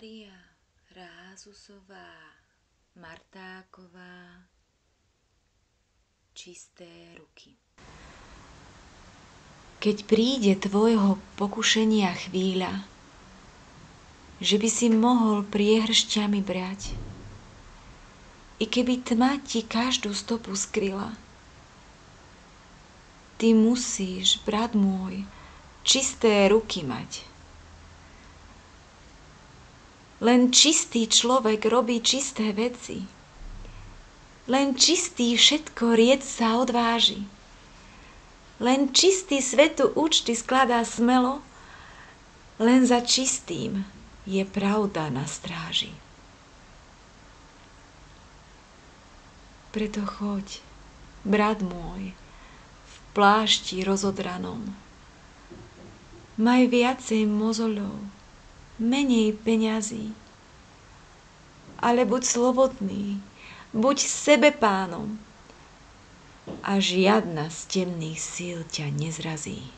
Mária Rázusová Martáková. Čisté ruky. Keď príde tvojho pokušenia chvíľa, že by si mohol priehršťami brať, i keby tma ti každú stopu skryla, ty musíš, brat môj, čisté ruky mať. Len čistý človek robí čisté veci. Len čistý všetko rieť sa odváži. Len čistý svetu účty skladá smelo. Len za čistým je pravda na stráži. Preto choď, brat môj, v plášti rozodranom. Maj viacej mozoľov, menej peňazí. Ale buď slobodný, buď sebe pánom a žiadna z temných síl ťa nezrazí.